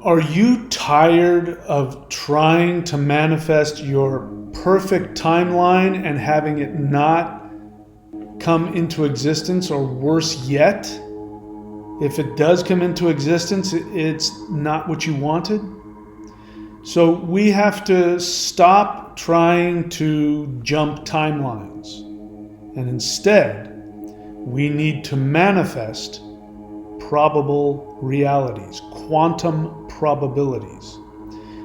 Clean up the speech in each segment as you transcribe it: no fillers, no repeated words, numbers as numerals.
Are you tired of trying to manifest your perfect timeline and having it not come into existence, or worse yet, if it does come into existence, it's not what you wanted? So we have to stop trying to jump timelines, and instead we need to manifest probable realities, quantum probabilities.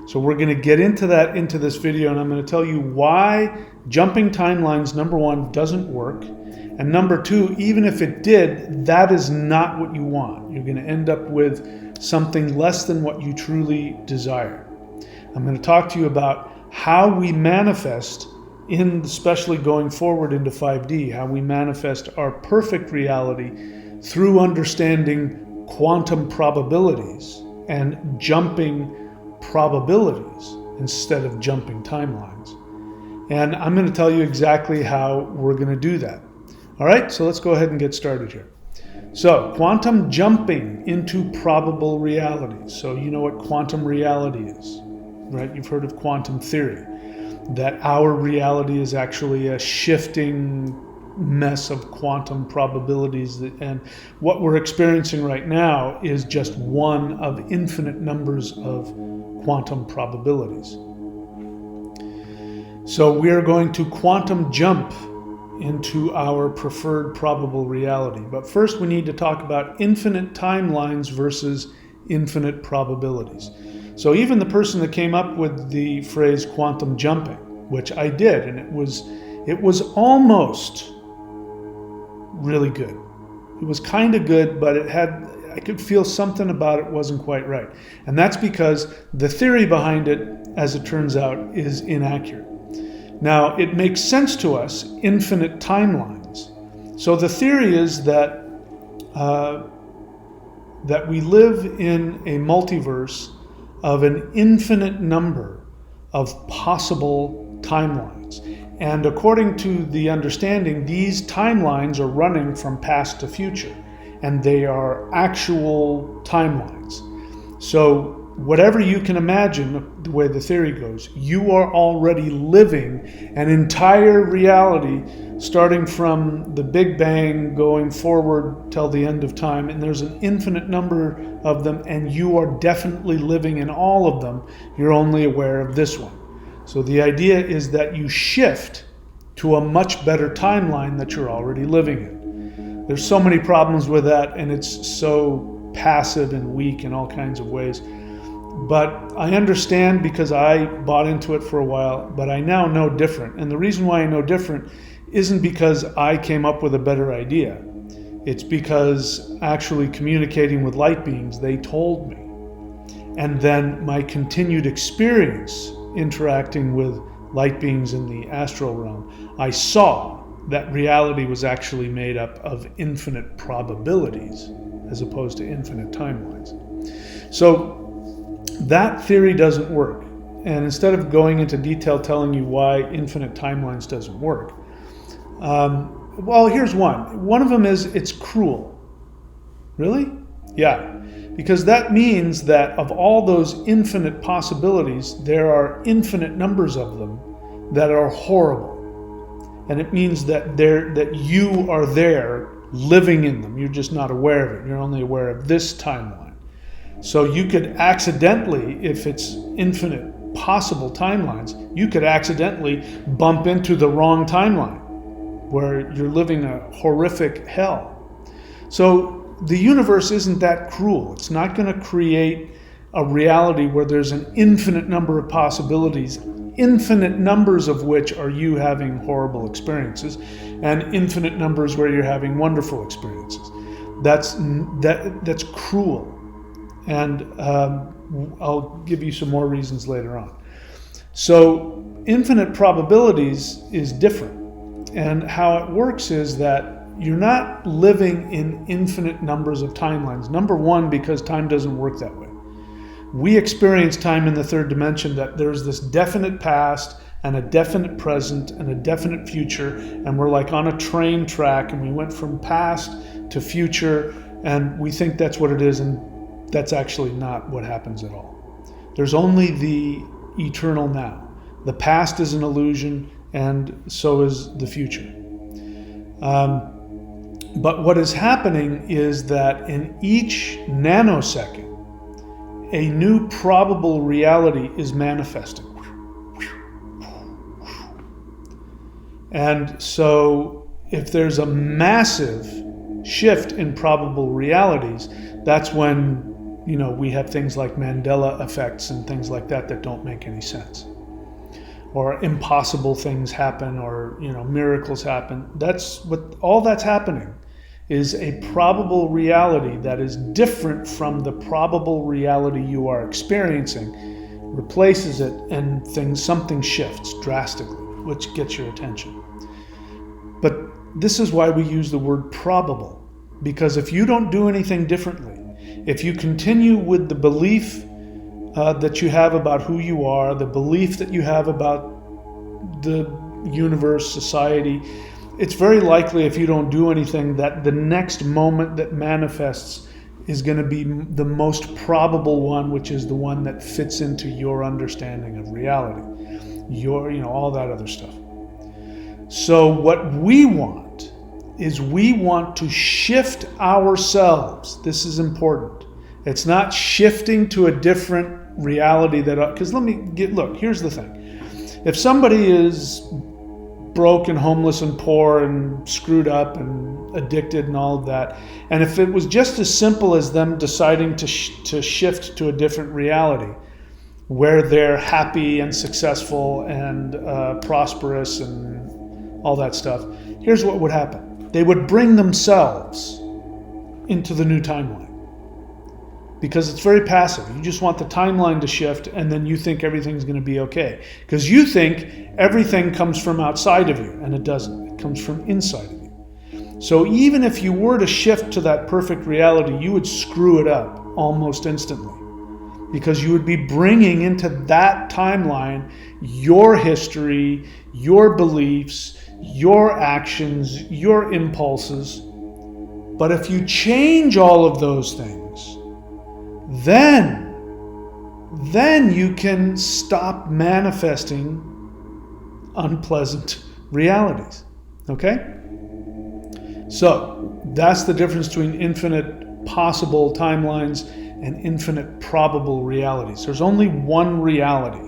So we're going to get into that into this video, and I'm going to tell you why jumping timelines, number one, doesn't work, and number two, even if it did, that is not what you want. You're going to end up with something less than what you truly desire. I'm going to talk to you about how we manifest, especially going forward into 5D, how we manifest our perfect reality through understanding quantum probabilities and jumping probabilities instead of jumping timelines. And I'm going to tell you exactly how we're going to do that. All right, so let's go ahead and get started here. So, quantum jumping into probable realities. So you know what quantum reality is, right? You've heard of quantum theory, that our reality is actually a shifting mess of quantum probabilities, and what we're experiencing right now is just one of infinite numbers of quantum probabilities. So we are going to quantum jump into our preferred probable reality. But first we need to talk about infinite timelines versus infinite probabilities. So even the person that came up with the phrase quantum jumping, which I did, and it was almost really good. It was kind of good, but I could feel something about it wasn't quite right. And that's because the theory behind it, as it turns out, is inaccurate. Now, it makes sense to us, infinite timelines. So the theory is that we live in a multiverse of an infinite number of possible timelines. And according to the understanding, these timelines are running from past to future, and they are actual timelines. So whatever you can imagine, the way the theory goes, you are already living an entire reality starting from the Big Bang going forward till the end of time, and there's an infinite number of them, and you are definitely living in all of them. You're only aware of this one. So the idea is that you shift to a much better timeline that you're already living in. There's so many problems with that, and it's so passive and weak in all kinds of ways. But I understand, because I bought into it for a while, but I now know different. And the reason why I know different isn't because I came up with a better idea. It's because actually communicating with light beings, they told me. And then my continued experience interacting with light beings in the astral realm, I saw that reality was actually made up of infinite probabilities as opposed to infinite timelines. So that theory doesn't work. And instead of going into detail telling you why infinite timelines doesn't work, well, here's one. One of them is it's cruel. Really? Yeah. Because that means that of all those infinite possibilities, there are infinite numbers of them that are horrible. And it means that you are there living in them. You're just not aware of it. You're only aware of this timeline. So you could accidentally, if it's infinite possible timelines, you could accidentally bump into the wrong timeline where you're living a horrific hell. So the universe isn't that cruel. It's not going to create a reality where there's an infinite number of possibilities, infinite numbers of which are you having horrible experiences, and infinite numbers where you're having wonderful experiences. That's cruel. And I'll give you some more reasons later on. So infinite probabilities is different. And how it works is that you're not living in infinite numbers of timelines. Number one, because time doesn't work that way. We experience time in the third dimension that there's this definite past and a definite present and a definite future, and we're like on a train track, and we went from past to future, and we think that's what it is, and that's actually not what happens at all. There's only the eternal now. The past is an illusion, and so is the future. But what is happening is that in each nanosecond, a new probable reality is manifesting. And so if there's a massive shift in probable realities, that's when, we have things like Mandela effects and things like that that don't make any sense. Or impossible things happen, or miracles happen. All that's happening is a probable reality that is different from the probable reality you are experiencing, replaces it, and something shifts drastically, which gets your attention. But this is why we use the word probable, because if you don't do anything differently, if you continue with the belief that you have about who you are, the belief that you have about the universe, society, it's very likely, if you don't do anything, that the next moment that manifests is going to be the most probable one, which is the one that fits into your understanding of reality, all that other stuff. So what we want is we want to shift ourselves. This is important. It's not shifting to a different reality because look, here's the thing. If somebody is broke and homeless and poor and screwed up and addicted and all of that, and if it was just as simple as them deciding to shift to a different reality where they're happy and successful and prosperous and all that stuff, here's what would happen. They would bring themselves into the new timeline, because it's very passive. You just want the timeline to shift, and then you think everything's going to be okay, because you think everything comes from outside of you, and it doesn't. It comes from inside of you. So even if you were to shift to that perfect reality, you would screw it up almost instantly, because you would be bringing into that timeline your history, your beliefs, your actions, your impulses. But if you change all of those things, then you can stop manifesting unpleasant realities. Okay? So that's the difference between infinite possible timelines and infinite probable realities. There's only one reality.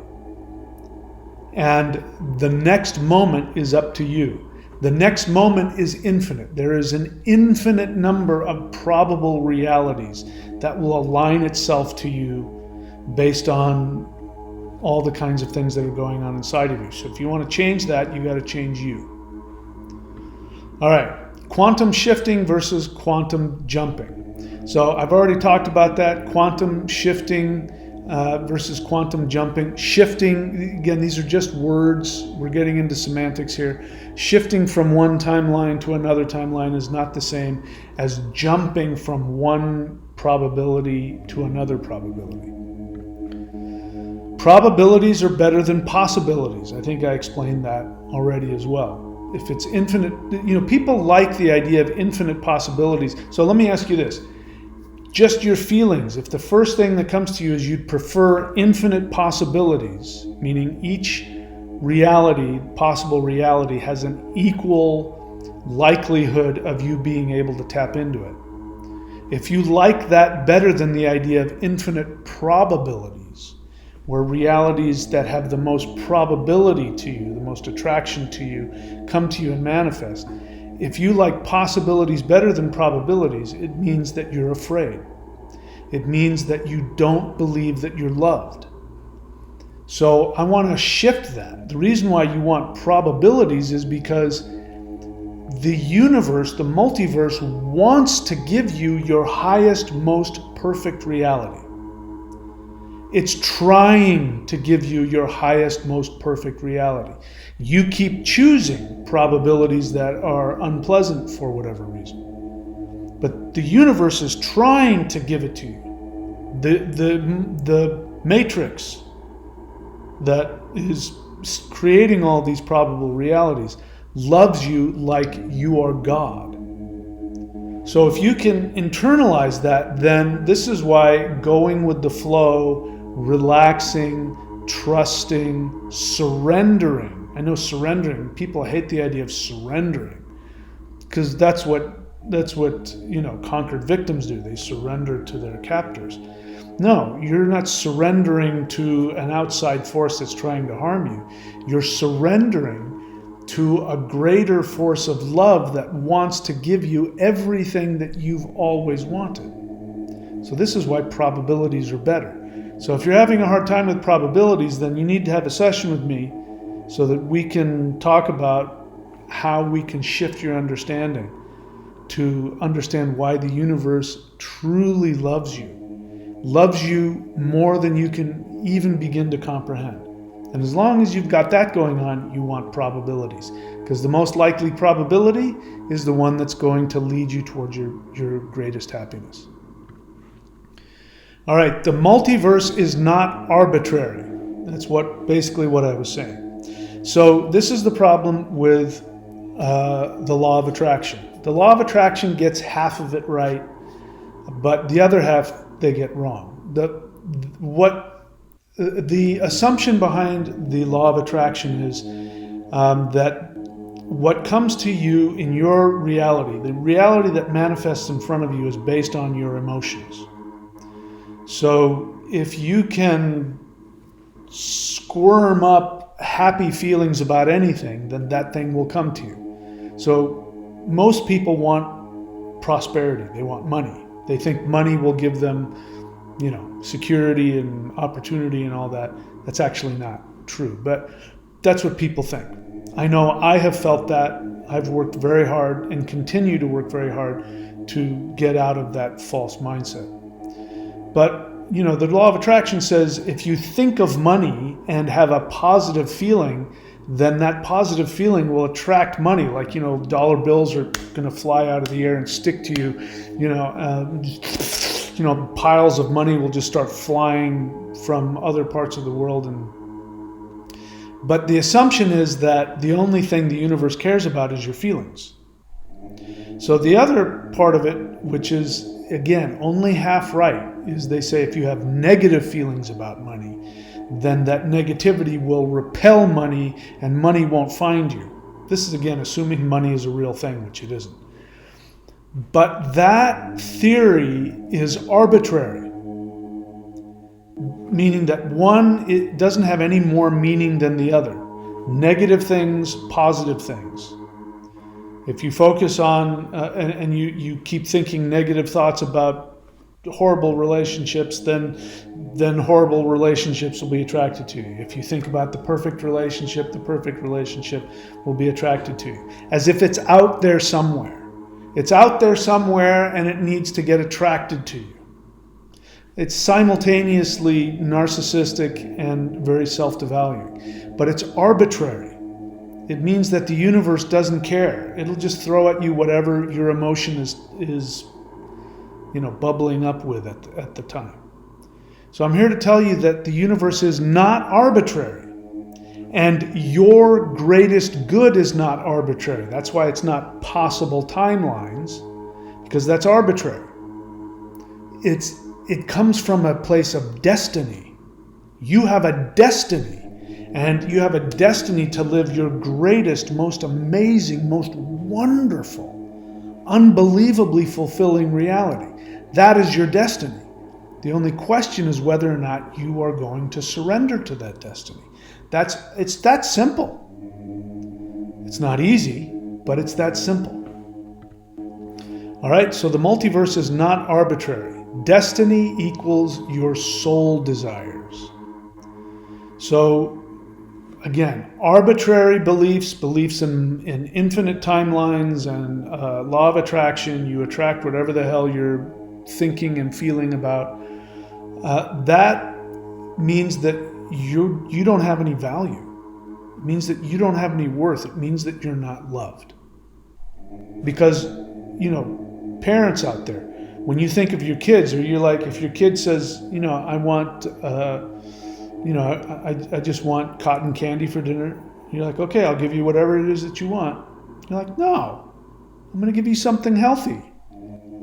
And the next moment is up to you. The next moment is infinite. There is an infinite number of probable realities that will align itself to you based on all the kinds of things that are going on inside of you. So if you want to change that, you got to change you. All right, quantum shifting versus quantum jumping. So I've already talked about that. Quantum shifting versus quantum jumping. Shifting, again, these are just words. We're getting into semantics here. Shifting from one timeline to another timeline is not the same as jumping from one probability to another probability. Probabilities are better than possibilities. I think I explained that already as well. If it's infinite, people like the idea of infinite possibilities. So let me ask you this. Just your feelings. If the first thing that comes to you is you'd prefer infinite possibilities, meaning each reality, possible reality, has an equal likelihood of you being able to tap into it. If you like that better than the idea of infinite probabilities, where realities that have the most probability to you, the most attraction to you, come to you and manifest, if you like possibilities better than probabilities, it means that you're afraid. It means that you don't believe that you're loved. So I want to shift that. The reason why you want probabilities is because the universe, the multiverse, wants to give you your highest, most perfect reality. It's trying to give you your highest, most perfect reality. You keep choosing probabilities that are unpleasant for whatever reason. But the universe is trying to give it to you. The matrix that is creating all these probable realities loves you like you are God. So if you can internalize that, then this is why going with the flow, relaxing, trusting, surrendering. I know surrendering, people hate the idea of surrendering because that's what conquered victims do. They surrender to their captors. No, you're not surrendering to an outside force that's trying to harm you. You're surrendering to a greater force of love that wants to give you everything that you've always wanted. So this is why probabilities are better. So if you're having a hard time with probabilities, then you need to have a session with me so that we can talk about how we can shift your understanding to understand why the universe truly loves you more than you can even begin to comprehend. And as long as you've got that going on, you want probabilities, because the most likely probability is the one that's going to lead you towards your greatest happiness. All right, the multiverse is not arbitrary. That's basically what I was saying. So this is the problem with the law of attraction. The law of attraction gets half of it right, but the other half they get wrong. The assumption behind the law of attraction is that what comes to you in your reality, the reality that manifests in front of you, is based on your emotions. So if you can squirm up happy feelings about anything, then that thing will come to you. So most people want prosperity. They want money. They think money will give them, security and opportunity and all that. That's actually not true, but that's what people think. I know I have felt that. I've worked very hard and continue to work very hard to get out of that false mindset. But, the law of attraction says if you think of money and have a positive feeling, then that positive feeling will attract money. Like, dollar bills are going to fly out of the air and stick to you, piles of money will just start flying from other parts of the world. But the assumption is that the only thing the universe cares about is your feelings. So the other part of it, which is, again, only half right, is they say if you have negative feelings about money, then that negativity will repel money and money won't find you. This is, again, assuming money is a real thing, which it isn't. But that theory is arbitrary, meaning that one, it doesn't have any more meaning than the other. Negative things, positive things. If you focus on, and you keep thinking negative thoughts about horrible relationships, then horrible relationships will be attracted to you. If you think about the perfect relationship will be attracted to you. As if it's out there somewhere. It's out there somewhere and it needs to get attracted to you. It's simultaneously narcissistic and very self-devaluing. But it's arbitrary. It means that the universe doesn't care. It'll just throw at you whatever your emotion is bubbling up with at the time. So I'm here to tell you that the universe is not arbitrary. And your greatest good is not arbitrary. That's why it's not possible timelines, because that's arbitrary. It comes from a place of destiny. You have a destiny, and you have a destiny to live your greatest, most amazing, most wonderful, unbelievably fulfilling reality. That is your destiny. The only question is whether or not you are going to surrender to that destiny. It's that simple. It's not easy, but it's that simple. All right, so the multiverse is not arbitrary. Destiny equals your soul desires. So, again, arbitrary beliefs in infinite timelines and law of attraction, you attract whatever the hell you're thinking and feeling about. That means that you don't have any value. It means that you don't have any worth. It means that you're not loved. Because, parents out there, when you think of your kids, or you're like, if your kid says, I want, I just want cotton candy for dinner. You're like, okay, I'll give you whatever it is that you want. You're like, no, I'm going to give you something healthy.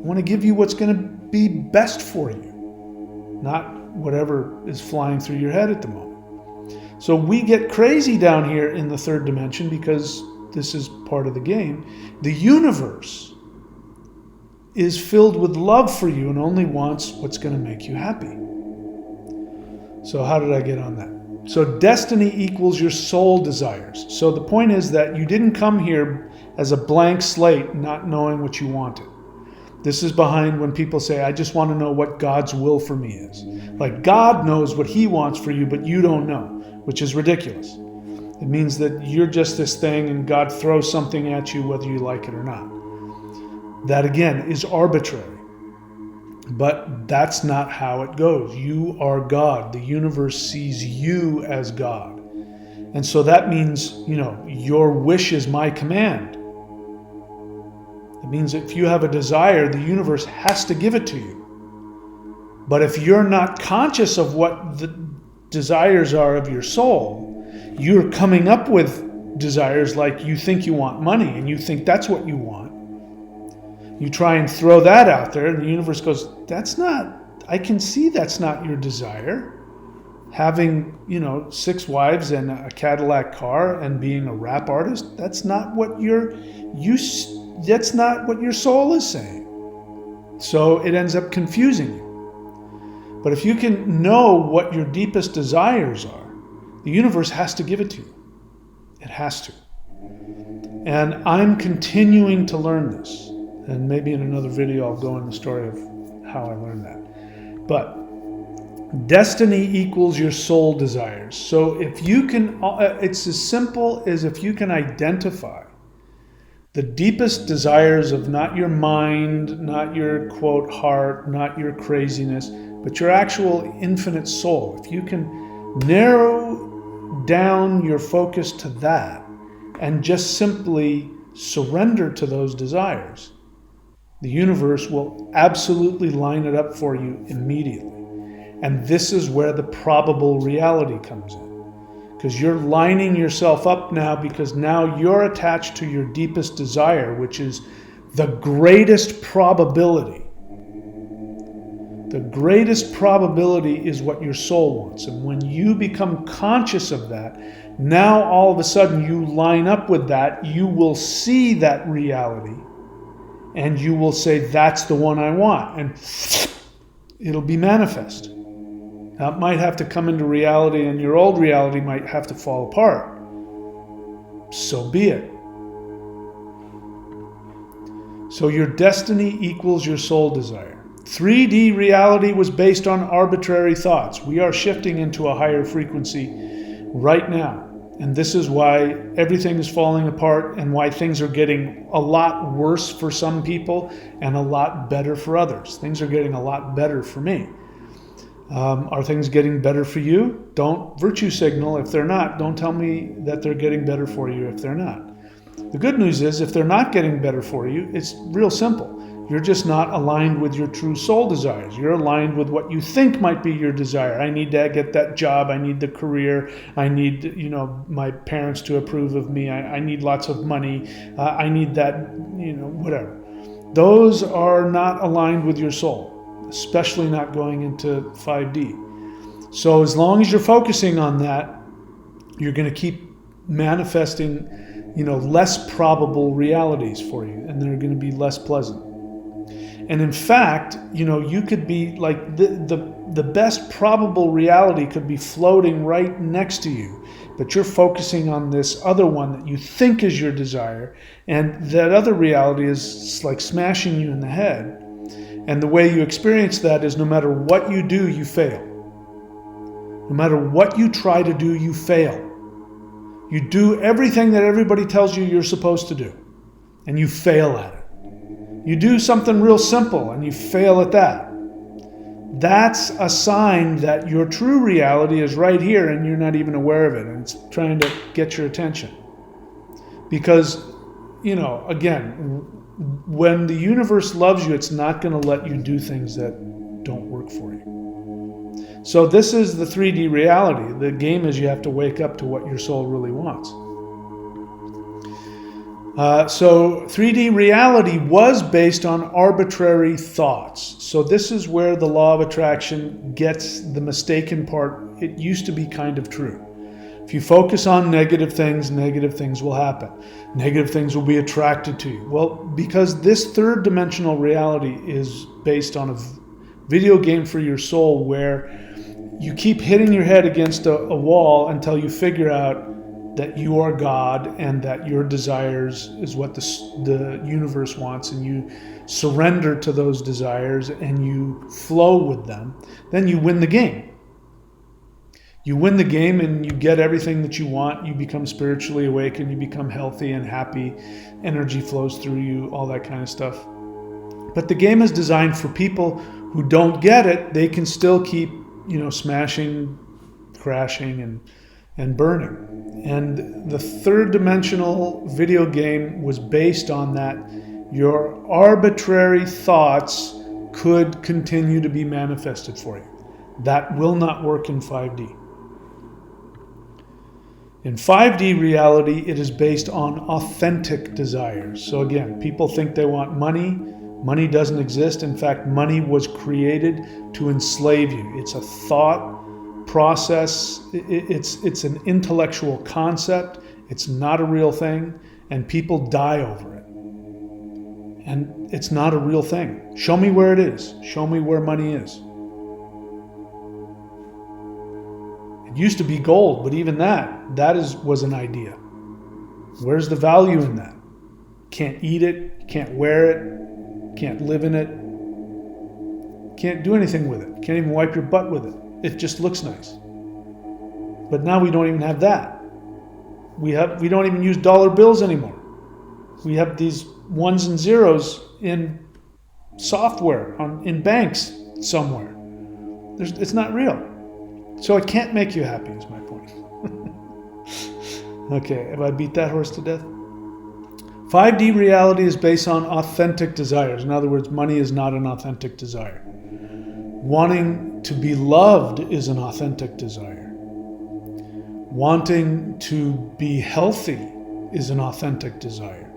want to give you what's going to be best for you, not whatever is flying through your head at the moment. So we get crazy down here in the third dimension because this is part of the game. The universe is filled with love for you and only wants what's going to make you happy. So how did I get on that? So destiny equals your soul desires. So the point is that you didn't come here as a blank slate, not knowing what you wanted. This is behind when people say, I just want to know what God's will for me is. Like God knows what he wants for you, but you don't know, which is ridiculous. It means that you're just this thing and God throws something at you whether you like it or not. That again is arbitrary. But that's not how it goes. You are God. The universe sees you as God. And so that means, your wish is my command. It means if you have a desire, the universe has to give it to you. But if you're not conscious of what the desires are of your soul, you're coming up with desires like you think you want money and you think that's what you want. You try and throw that out there and the universe goes, I can see that's not your desire. Having, 6 wives and a Cadillac car and being a rap artist, that's not what your soul is saying. So it ends up confusing you. But if you can know what your deepest desires are, the universe has to give it to you. It has to. And I'm continuing to learn this. And maybe in another video I'll go into the story of how I learned that. But destiny equals your soul desires. So if you can, it's as simple as if you can identify the deepest desires of not your mind, not your quote heart, not your craziness, but your actual infinite soul. If you can narrow down your focus to that and just simply surrender to those desires, the universe will absolutely line it up for you immediately. And this is where the probable reality comes in. Because you're lining yourself up now because now you're attached to your deepest desire, which is the greatest probability. The greatest probability is what your soul wants. And when you become conscious of that, now all of a sudden you line up with that, you will see that reality. And you will say, that's the one I want. And it'll be manifest. Now, it might have to come into reality and your old reality might have to fall apart. So be it. So your destiny equals your soul desire. 3D reality was based on arbitrary thoughts. We are shifting into a higher frequency right now. And this is why everything is falling apart and why things are getting a lot worse for some people and a lot better for others. Things are getting a lot better for me. Are things getting better for you? Don't virtue signal. If they're not, don't tell me that they're getting better for you if they're not. The good news is if they're not getting better for you, it's real simple. You're just not aligned with your true soul desires. You're aligned with what you think might be your desire. I need to get that job. I need the career. I need, my parents to approve of me. I need lots of money. I need that, whatever. Those are not aligned with your soul, especially not going into 5D. So as long as you're focusing on that, you're going to keep manifesting, less probable realities for you, and they're going to be less pleasant. And in fact, you could be like the best probable reality could be floating right next to you, but you're focusing on this other one that you think is your desire, and that other reality is like smashing you in the head. And the way you experience that is no matter what you do, you fail. No matter what you try to do, you fail. You do everything that everybody tells you you're supposed to do, and you fail at it. You do something real simple and you fail at that. That's a sign that your true reality is right here and you're not even aware of it, and it's trying to get your attention. Because, again, when the universe loves you, it's not going to let you do things that don't work for you. So this is the 3D reality. The game is you have to wake up to what your soul really wants. So 3D reality was based on arbitrary thoughts. So this is where the law of attraction gets the mistaken part. It used to be kind of true. If you focus on negative things will happen. Negative things will be attracted to you. Well, because this third dimensional reality is based on a video game for your soul where you keep hitting your head against a wall until you figure out that you are God and that your desires is what the universe wants, and you surrender to those desires and you flow with them, then you win the game. You win the game and you get everything that you want. You become spiritually awakened, you become healthy and happy, energy flows through you, all that kind of stuff. But the game is designed for people who don't get it. They can still keep, smashing, crashing, and burning. And the third dimensional video game was based on that. Your arbitrary thoughts could continue to be manifested for you. That will not work in 5D. In 5D reality, it is based on authentic desires. So again, people think they want money. Money doesn't exist. In fact, money was created to enslave you. It's a thought process. It's an intellectual concept. It's not a real thing, and people die over it. And it's not a real thing. Show me where it is. Show me where money is. It used to be gold, but even that was an idea. Where's the value in that? Can't eat it, can't wear it, can't live in it, can't do anything with it, can't even wipe your butt with it. It just looks nice. But now we don't even have that. We don't even use dollar bills anymore. We have these ones and zeros in software, in banks somewhere. It's not real. So it can't make you happy, is my point. Okay, have I beat that horse to death? 5D reality is based on authentic desires. In other words, money is not an authentic desire. Wanting to be loved is an authentic desire. Wanting to be healthy is an authentic desire.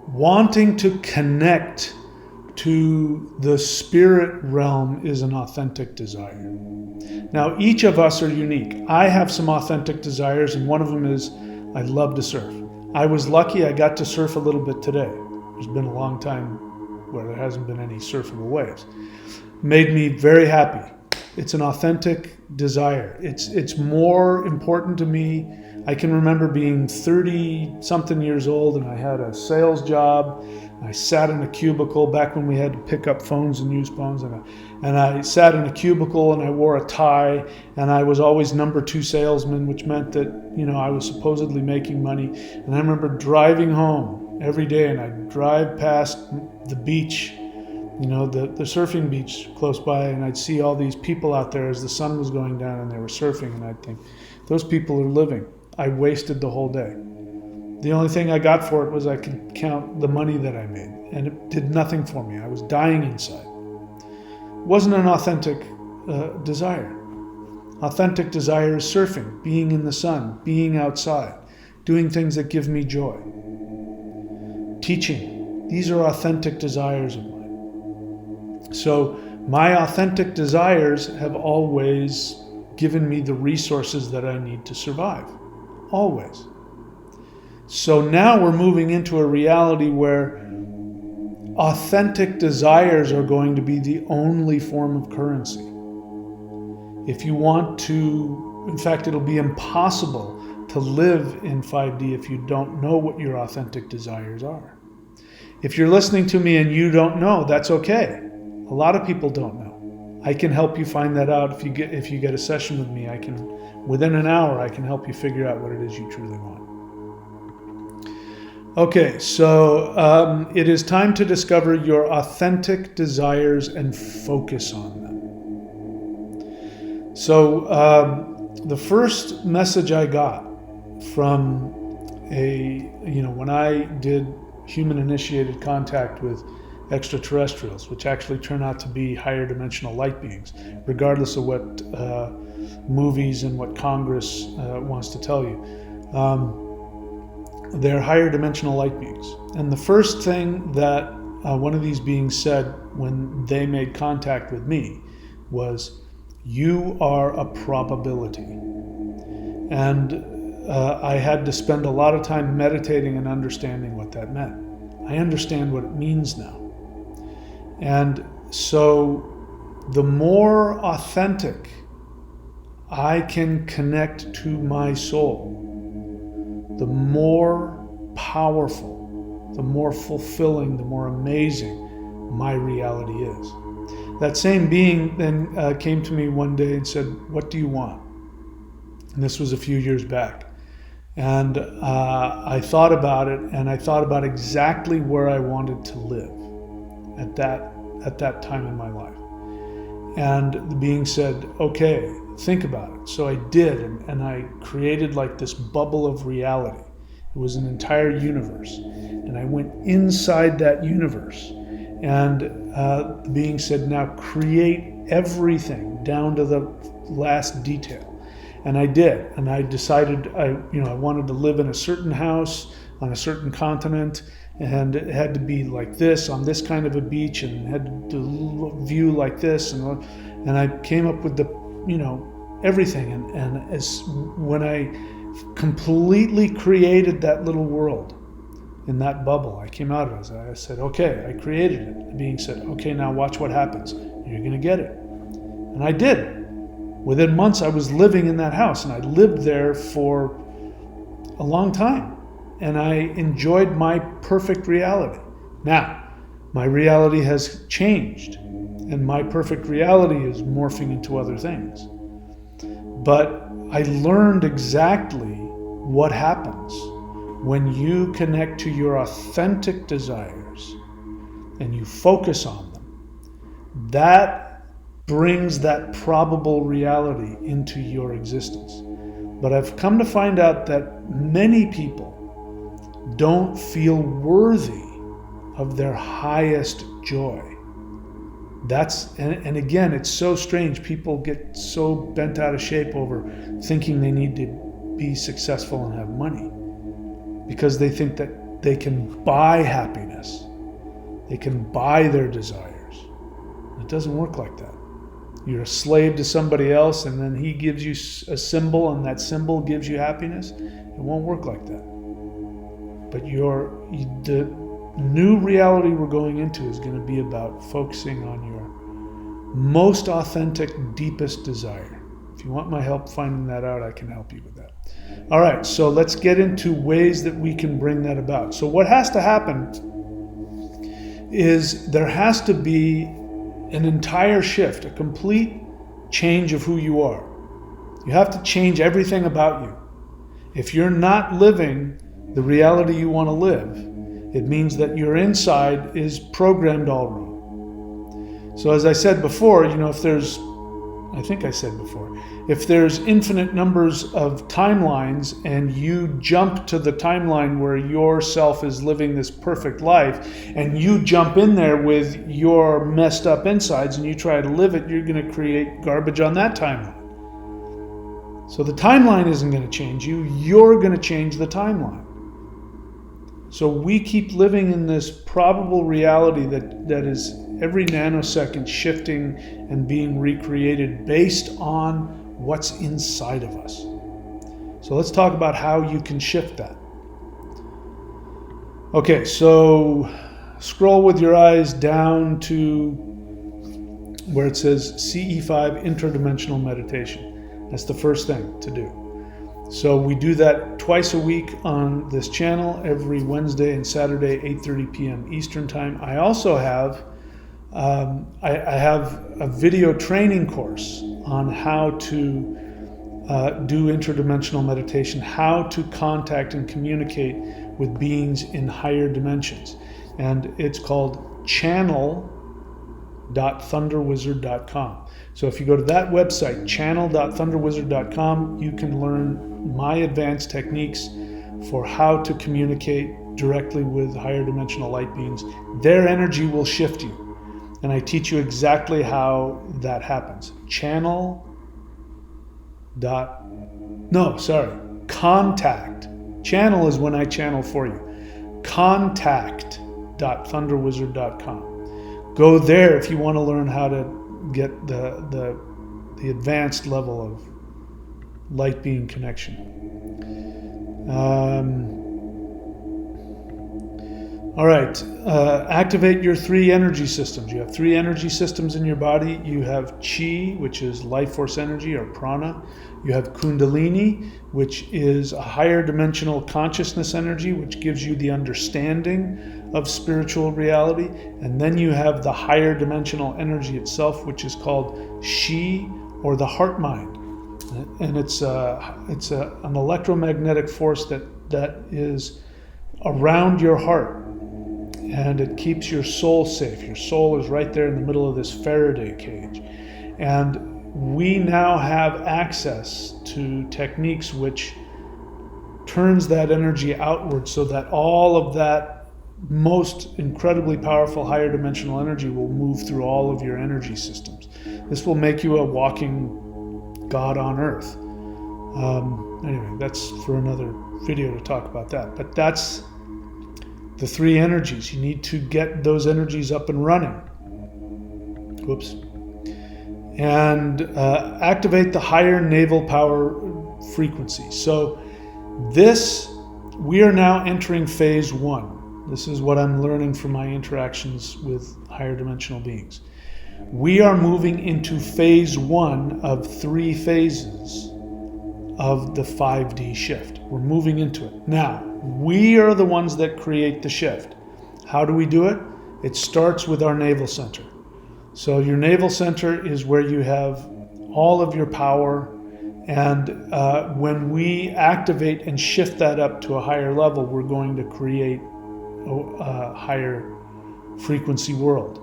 Wanting to connect to the spirit realm is an authentic desire. Now, each of us are unique. I have some authentic desires, and one of them is I love to surf. I was lucky I got to surf a little bit today. There's been a long time where there hasn't been any surfable waves. Made me very happy. It's an authentic desire. It's more important to me. I can remember being 30-something years old, and I had a sales job. I sat in a cubicle back when we had to pick up phones and use phones, and I sat in a cubicle and I wore a tie, and I was always number 2 salesman, which meant that I was supposedly making money. And I remember driving home every day, and I'd drive past the beach, the surfing beach close by, and I'd see all these people out there as the sun was going down and they were surfing, and I'd think, those people are living. I wasted the whole day. The only thing I got for it was I could count the money that I made, and it did nothing for me. I was dying inside. It wasn't an authentic desire. Authentic desire is surfing, being in the sun, being outside, doing things that give me joy. Teaching. These are authentic desires of mine. So my authentic desires have always given me the resources that I need to survive. Always. So now we're moving into a reality where authentic desires are going to be the only form of currency. If you want to, in fact, it'll be impossible to live in 5D if you don't know what your authentic desires are. If you're listening to me and you don't know, that's okay. A lot of people don't know. I can help you find that out. If you get a session with me, within an hour, I can help you figure out what it is you truly want. Okay, so it is time to discover your authentic desires and focus on them. So the first message I got from when I did human initiated contact with extraterrestrials, which actually turn out to be higher dimensional light beings, regardless of what movies and what Congress wants to tell you. They're higher dimensional light beings. And the first thing that one of these beings said when they made contact with me was, "You are a probability." And I had to spend a lot of time meditating and understanding what that meant. I understand what it means now. And so the more authentic I can connect to my soul, the more powerful, the more fulfilling, the more amazing my reality is. That same being then came to me one day and said, "What do you want?" And this was a few years back. And I thought about it, and I thought about exactly where I wanted to live at that time in my life. And the being said, "Okay, think about it." So I did, and I created like this bubble of reality. It was an entire universe. And I went inside that universe. And the being said, "Now create everything down to the last detail." And I did. And I decided I wanted to live in a certain house on a certain continent, and it had to be like this on this kind of a beach, and had to view like this, and I came up with the everything, and as when I completely created that little world in that bubble, I came out of it. I said, "Okay, I created it." The being said, "Okay, now watch what happens. You're going to get it." And I did. Within months, I was living in that house, and I lived there for a long time, and I enjoyed my perfect reality. Now, my reality has changed, and my perfect reality is morphing into other things. But I learned exactly what happens when you connect to your authentic desires and you focus on them. That brings that probable reality into your existence. But I've come to find out that many people don't feel worthy of their highest joy. And again, it's so strange. People get so bent out of shape over thinking they need to be successful and have money because they think that they can buy happiness. They can buy their desires. It doesn't work like that. You're a slave to somebody else, and then he gives you a symbol, and that symbol gives you happiness. It won't work like that. But the new reality we're going into is going to be about focusing on your most authentic, deepest desire. If you want my help finding that out, I can help you with that. All right, so let's get into ways that we can bring that about. So what has to happen is there has to be an entire shift, a complete change of who you are. You have to change everything about you. If you're not living the reality you want to live, it means that your inside is programmed all wrong. So as I said before, if there's infinite numbers of timelines and you jump to the timeline where yourself is living this perfect life and you jump in there with your messed up insides and you try to live it, you're going to create garbage on that timeline. So the timeline isn't going to change you, you're going to change the timeline. So we keep living in this probable reality that is every nanosecond shifting and being recreated based on what's inside of us. So let's talk about how you can shift that. Okay, so scroll with your eyes down to where it says CE5 Interdimensional Meditation. That's the first thing to do. So we do that twice a week on this channel, every Wednesday and Saturday, 8:30 p.m. Eastern Time. I also have I have a video training course on how to do interdimensional meditation, how to contact and communicate with beings in higher dimensions. And it's called channel.thunderwizard.com. So if you go to that website, channel.thunderwizard.com, you can learn my advanced techniques for how to communicate directly with higher dimensional light beings. Their energy will shift you. And I teach you exactly how that happens. Contact Channel is when I channel for you. Contact.thunderwizard.com. Go there if you want to learn how to get the advanced level of light being connection. All right, activate your 3 energy systems. You have 3 energy systems in your body. You have Chi, which is life force energy or prana. You have Kundalini, which is a higher dimensional consciousness energy, which gives you the understanding of spiritual reality. And then you have the higher dimensional energy itself, which is called Shi, or the heart mind. And it's an electromagnetic force that is around your heart. And it keeps your soul safe. Your soul is right there in the middle of this Faraday cage. And we now have access to techniques which turns that energy outward so that all of that most incredibly powerful higher dimensional energy will move through all of your energy systems. This will make you a walking God on earth. Anyway, that's for another video to talk about that. But that's the 3 energies. You need to get those energies up and running. Whoops. And activate the higher navel power frequency. So we are now entering phase 1. This is what I'm learning from my interactions with higher dimensional beings. We are moving into phase 1 of 3 phases of the 5D shift. We're moving into it. Now, we are the ones that create the shift. How do we do it? It starts with our navel center. So your navel center is where you have all of your power, and when we activate and shift that up to a higher level, we're going to create a higher frequency world.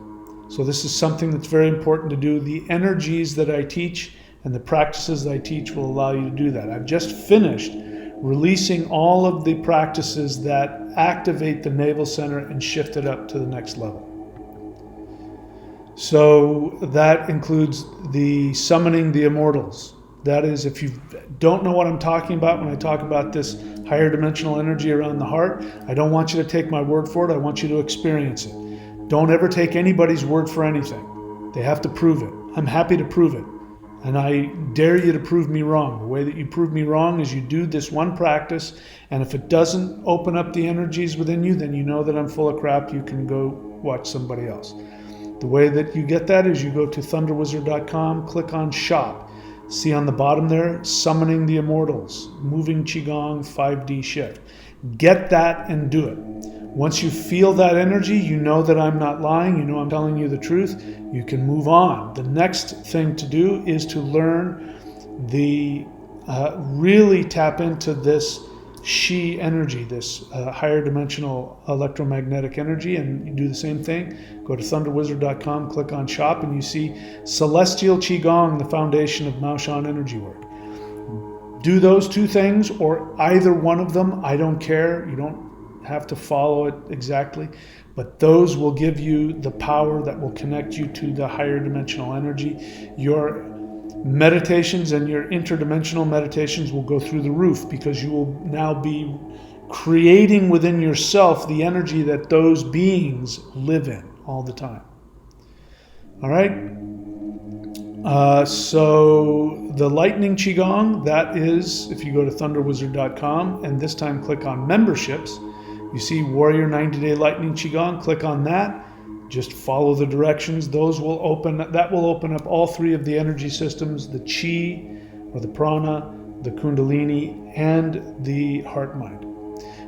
So this is something that's very important to do. The energies that I teach and the practices that I teach will allow you to do that. I've just finished releasing all of the practices that activate the navel center and shift it up to the next level. So that includes the summoning the immortals. That is, if you don't know what I'm talking about when I talk about this higher dimensional energy around the heart, I don't want you to take my word for it. I want you to experience it. Don't ever take anybody's word for anything. They have to prove it. I'm happy to prove it. And I dare you to prove me wrong. The way that you prove me wrong is you do this one practice, and if it doesn't open up the energies within you, then you know that I'm full of crap. You can go watch somebody else. The way that you get that is you go to thunderwizard.com, click on shop. See on the bottom there, summoning the immortals, moving Qigong 5D shift. Get that and do it. Once you feel that energy, you know that I'm not lying, you know I'm telling you the truth, you can move on. The next thing to do is to learn really tap into this Shi energy, this higher dimensional electromagnetic energy, and you do the same thing. Go to thunderwizard.com, click on shop, and you see Celestial Qigong, the foundation of Maoshan energy work. Do those 2 things, or either one of them, I don't care. You don't have to follow it exactly, but those will give you the power that will connect you to the higher dimensional energy. Your meditations and your interdimensional meditations will go through the roof because you will now be creating within yourself the energy that those beings live in all the time. All right? So the Lightning Qigong, that is, if you go to thunderwizard.com and this time click on memberships, you see Warrior 90-Day Lightning Qigong, click on that. Just follow the directions. That will open up all 3 of the energy systems, the Chi, or the Prana, the Kundalini, and the heart mind.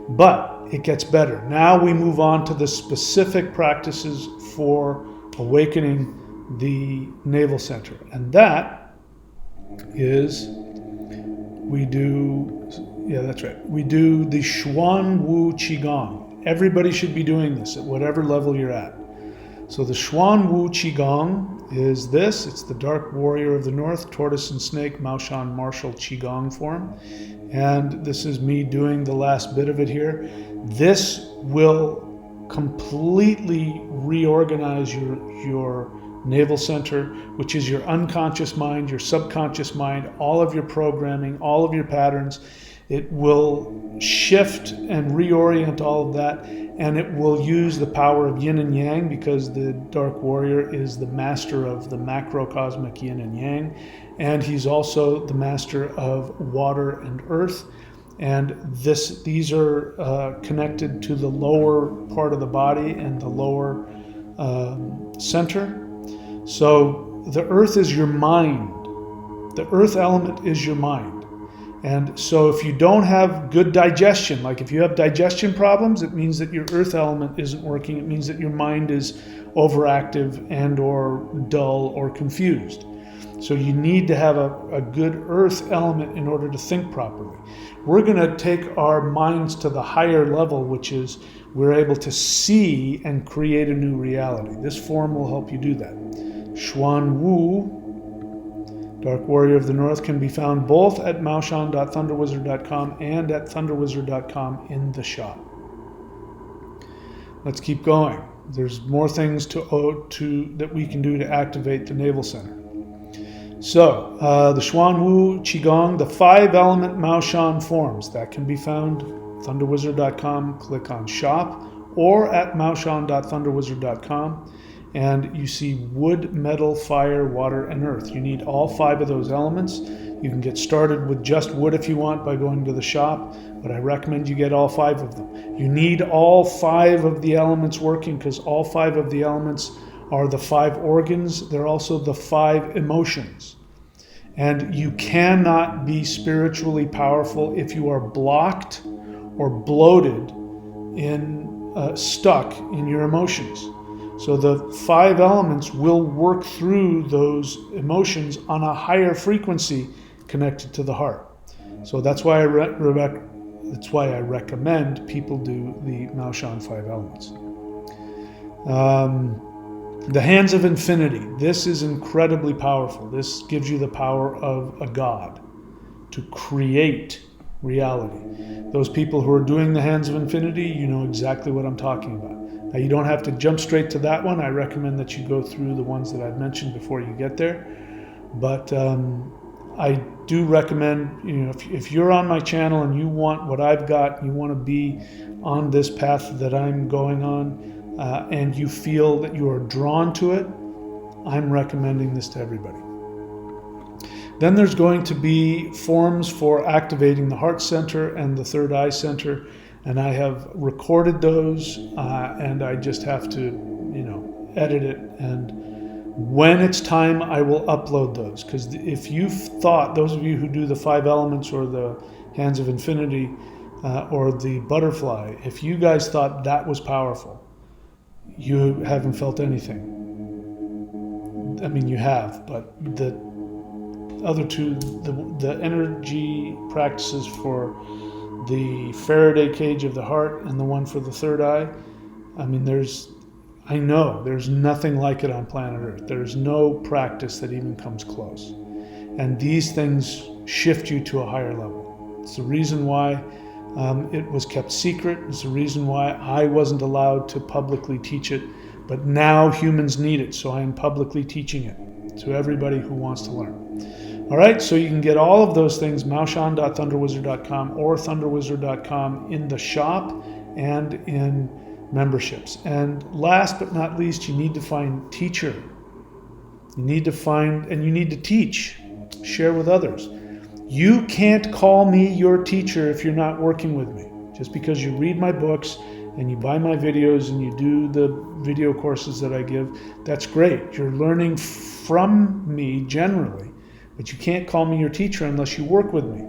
But it gets better. Now we move on to the specific practices for awakening the navel center. And that is, we do the Xuan Wu Qigong. Everybody should be doing this at whatever level you're at. So the Xuan Wu Qigong is this. It's the Dark Warrior of the North, Tortoise and Snake, Maoshan Martial Qigong form. And this is me doing the last bit of it here. This will completely reorganize your navel center, which is your unconscious mind, your subconscious mind, all of your programming, all of your patterns. It will shift and reorient all of that, and it will use the power of yin and yang, because the Dark Warrior is the master of the macrocosmic yin and yang, and he's also the master of water and earth. And these are connected to the lower part of the body and the lower center. So the earth is your mind. The earth element is your mind. And so if you don't have good digestion, like if you have digestion problems, it means that your earth element isn't working. It means that your mind is overactive and or dull or confused. So you need to have a good earth element in order to think properly. We're going to take our minds to the higher level, which is we're able to see and create a new reality. This form will help you do that. Xuan Wu, Dark Warrior of the North, can be found both at maoshan.thunderwizard.com and at thunderwizard.com in the shop. Let's keep going. There's more things that we can do to activate the navel center. So, the Xuan Wu Qigong, the 5-element Maoshan forms, that can be found thunderwizard.com. Click on shop, or at maoshan.thunderwizard.com. And you see wood, metal, fire, water, and earth. You need all 5 of those elements. You can get started with just wood if you want by going to the shop, but I recommend you get all 5 of them. You need all 5 of the elements working, because all 5 of the elements are the 5 organs. They're also the 5 emotions. And you cannot be spiritually powerful if you are blocked or bloated stuck in your emotions. So the 5 elements will work through those emotions on a higher frequency connected to the heart. So that's why I recommend people do the Maoshan 5 elements. The Hands of Infinity. This is incredibly powerful. This gives you the power of a god to create reality. Those people who are doing the Hands of Infinity, you know exactly what I'm talking about. Now, you don't have to jump straight to that one. I recommend that you go through the ones that I've mentioned before you get there. But I do recommend, if you're on my channel and you want what I've got, you want to be on this path that I'm going on, and you feel that you are drawn to it, I'm recommending this to everybody. Then there's going to be forms for activating the heart center and the third eye center. And I have recorded those, and I just have to, edit it. And when it's time, I will upload those. Because if you've thought, those of you who do the 5 elements or the Hands of Infinity or the butterfly, if you guys thought that was powerful, you haven't felt anything. I mean, you have, but the other 2, the energy practices for the Faraday cage of the heart and the one for the third eye, I mean, I know there's nothing like it on planet Earth. There's no practice that even comes close. And these things shift you to a higher level. It's the reason why it was kept secret. It's the reason why I wasn't allowed to publicly teach it. But now humans need it, so I am publicly teaching it to everybody who wants to learn. All right, so you can get all of those things, maoshan.thunderwizard.com or thunderwizard.com in the shop and in memberships. And last but not least, you need to find teacher. You need to teach, share with others. You can't call me your teacher if you're not working with me. Just because you read my books and you buy my videos and you do the video courses that I give, that's great. You're learning from me generally. But you can't call me your teacher unless you work with me.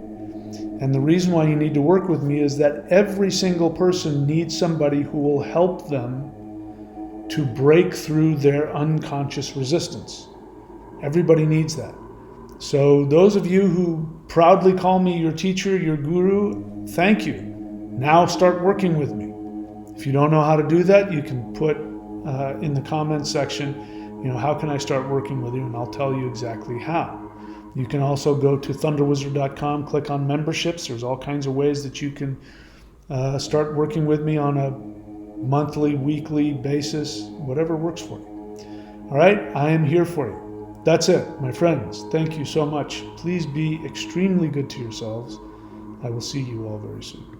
And the reason why you need to work with me is that every single person needs somebody who will help them to break through their unconscious resistance. Everybody needs that. So those of you who proudly call me your teacher, your guru, thank you. Now start working with me. If you don't know how to do that, you can put in the comments section, how can I start working with you? And I'll tell you exactly how. You can also go to thunderwizard.com, click on memberships. There's all kinds of ways that you can start working with me on a monthly, weekly basis, whatever works for you. All right, I am here for you. That's it, my friends. Thank you so much. Please be extremely good to yourselves. I will see you all very soon.